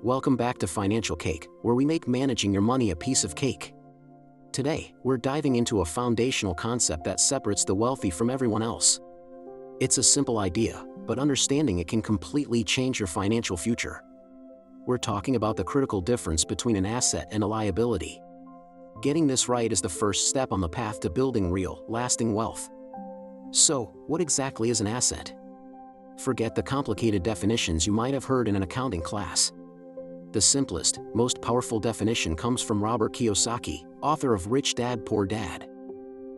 Welcome back to Financial Cake, where we make managing your money a piece of cake. Today, we're diving into a foundational concept that separates the wealthy from everyone else. It's a simple idea, but understanding it can completely change your financial future. We're talking about the critical difference between an asset and a liability. Getting this right is the first step on the path to building real, lasting wealth. So, what exactly is an asset? Forget the complicated definitions you might have heard in an accounting class. The simplest, most powerful definition comes from Robert Kiyosaki, author of Rich Dad, Poor Dad.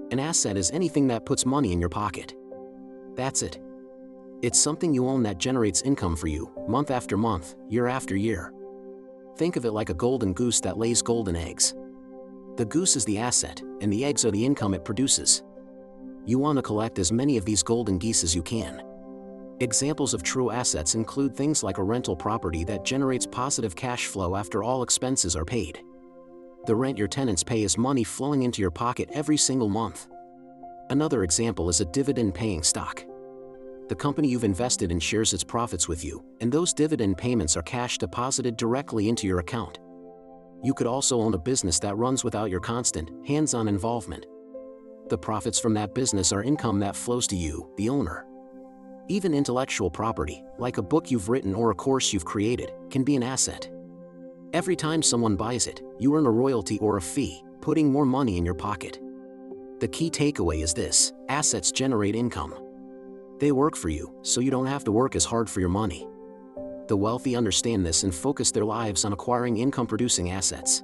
An asset is anything that puts money in your pocket. That's it. It's something you own that generates income for you, month after month, year after year. Think of it like a golden goose that lays golden eggs. The goose is the asset, and the eggs are the income it produces. You want to collect as many of these golden geese as you can. Examples of true assets include things like a rental property that generates positive cash flow after all expenses are paid. The rent your tenants pay is money flowing into your pocket every single month. Another example is a dividend-paying stock. The company you've invested in shares its profits with you, and those dividend payments are cash deposited directly into your account. You could also own a business that runs without your constant, hands-on involvement. The profits from that business are income that flows to you, the owner. Even intellectual property, like a book you've written or a course you've created, can be an asset. Every time someone buys it, you earn a royalty or a fee, putting more money in your pocket. The key takeaway is this: assets generate income. They work for you, so you don't have to work as hard for your money. The wealthy understand this and focus their lives on acquiring income-producing assets.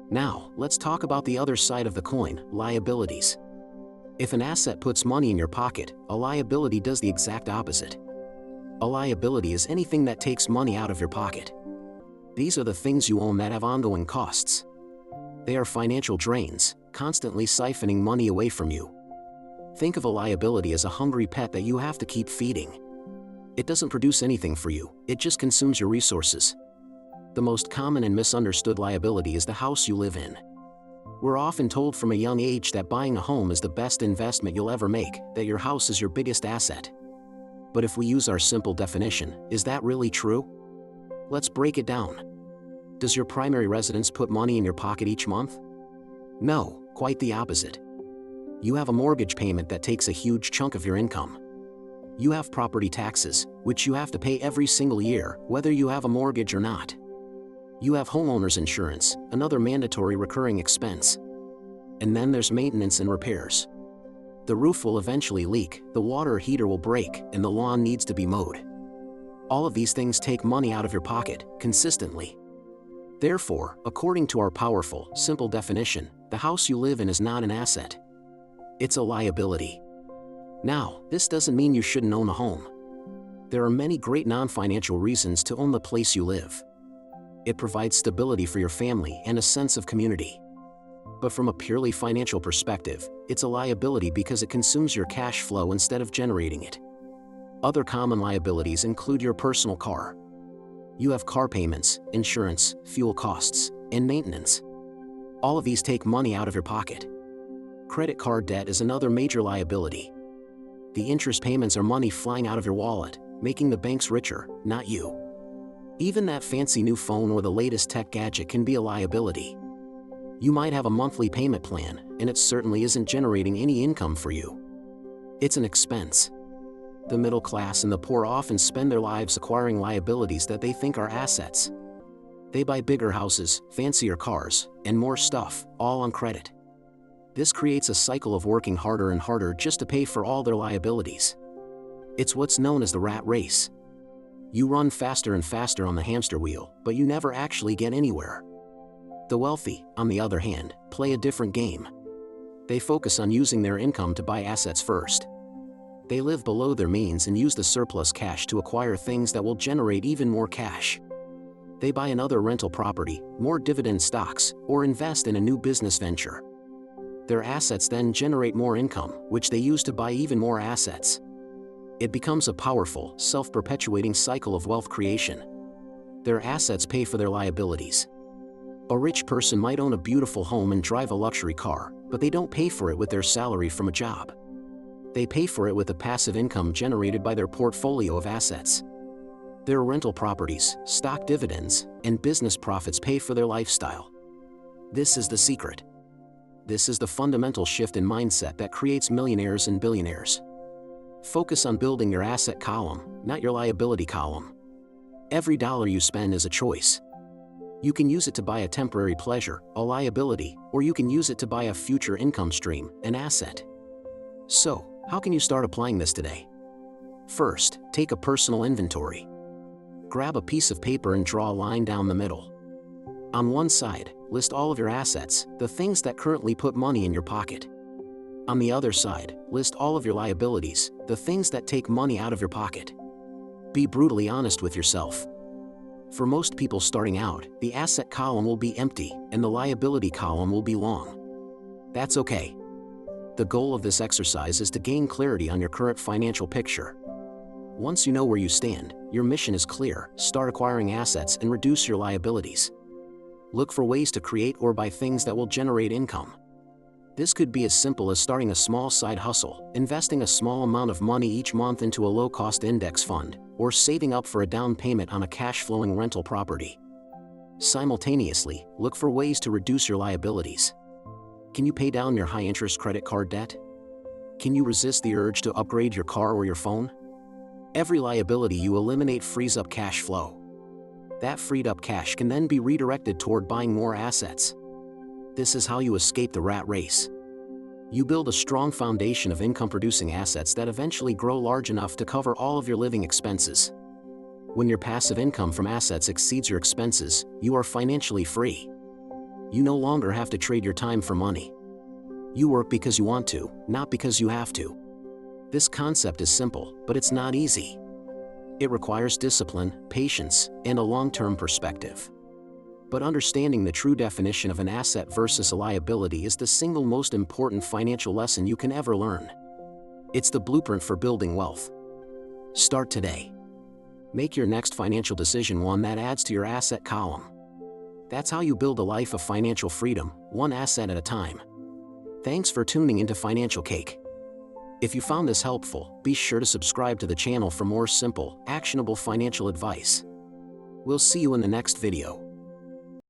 Now, let's talk about the other side of the coin, liabilities. If an asset puts money in your pocket, a liability does the exact opposite. A liability is anything that takes money out of your pocket. These are the things you own that have ongoing costs. They are financial drains, constantly siphoning money away from you. Think of a liability as a hungry pet that you have to keep feeding. It doesn't produce anything for you, it just consumes your resources. The most common and misunderstood liability is the house you live in. We're often told from a young age that buying a home is the best investment you'll ever make, that your house is your biggest asset. But if we use our simple definition, is that really true? Let's break it down. Does your primary residence put money in your pocket each month? No, quite the opposite. You have a mortgage payment that takes a huge chunk of your income. You have property taxes, which you have to pay every single year, whether you have a mortgage or not. You have homeowner's insurance, another mandatory recurring expense. And then there's maintenance and repairs. The roof will eventually leak, the water heater will break, and the lawn needs to be mowed. All of these things take money out of your pocket, consistently. Therefore, according to our powerful, simple definition, the house you live in is not an asset. It's a liability. Now, this doesn't mean you shouldn't own a home. There are many great non-financial reasons to own the place you live. It provides stability for your family and a sense of community. But from a purely financial perspective, it's a liability because it consumes your cash flow instead of generating it. Other common liabilities include your personal car. You have car payments, insurance, fuel costs, and maintenance. All of these take money out of your pocket. Credit card debt is another major liability. The interest payments are money flying out of your wallet, making the banks richer, not you. Even that fancy new phone or the latest tech gadget can be a liability. You might have a monthly payment plan, and it certainly isn't generating any income for you. It's an expense. The middle class and the poor often spend their lives acquiring liabilities that they think are assets. They buy bigger houses, fancier cars, and more stuff, all on credit. This creates a cycle of working harder and harder just to pay for all their liabilities. It's what's known as the rat race. You run faster and faster on the hamster wheel, but you never actually get anywhere. The wealthy, on the other hand, play a different game. They focus on using their income to buy assets first. They live below their means and use the surplus cash to acquire things that will generate even more cash. They buy another rental property, more dividend stocks, or invest in a new business venture. Their assets then generate more income, which they use to buy even more assets. It becomes a powerful, self-perpetuating cycle of wealth creation. Their assets pay for their liabilities. A rich person might own a beautiful home and drive a luxury car, but they don't pay for it with their salary from a job. They pay for it with the passive income generated by their portfolio of assets. Their rental properties, stock dividends, and business profits pay for their lifestyle. This is the secret. This is the fundamental shift in mindset that creates millionaires and billionaires. Focus on building your asset column, not your liability column. Every dollar you spend is a choice. You can use it to buy a temporary pleasure, a liability, or you can use it to buy a future income stream, an asset. So, how can you start applying this today? First, take a personal inventory. Grab a piece of paper and draw a line down the middle. On one side, list all of your assets, the things that currently put money in your pocket. On the other side, list all of your liabilities, the things that take money out of your pocket. Be brutally honest with yourself. For most people starting out, the asset column will be empty, and the liability column will be long. That's okay. The goal of this exercise is to gain clarity on your current financial picture. Once you know where you stand, your mission is clear: start acquiring assets and reduce your liabilities. Look for ways to create or buy things that will generate income. This could be as simple as starting a small side hustle, investing a small amount of money each month into a low-cost index fund, or saving up for a down payment on a cash-flowing rental property. Simultaneously, look for ways to reduce your liabilities. Can you pay down your high-interest credit card debt? Can you resist the urge to upgrade your car or your phone? Every liability you eliminate frees up cash flow. That freed up cash can then be redirected toward buying more assets. This is how you escape the rat race. You build a strong foundation of income-producing assets that eventually grow large enough to cover all of your living expenses. When your passive income from assets exceeds your expenses, you are financially free. You no longer have to trade your time for money. You work because you want to, not because you have to. This concept is simple, but it's not easy. It requires discipline, patience, and a long-term perspective. But understanding the true definition of an asset versus a liability is the single most important financial lesson you can ever learn. It's the blueprint for building wealth. Start today. Make your next financial decision one that adds to your asset column. That's how you build a life of financial freedom, one asset at a time. Thanks for tuning into Financial Cake. If you found this helpful, be sure to subscribe to the channel for more simple, actionable financial advice. We'll see you in the next video.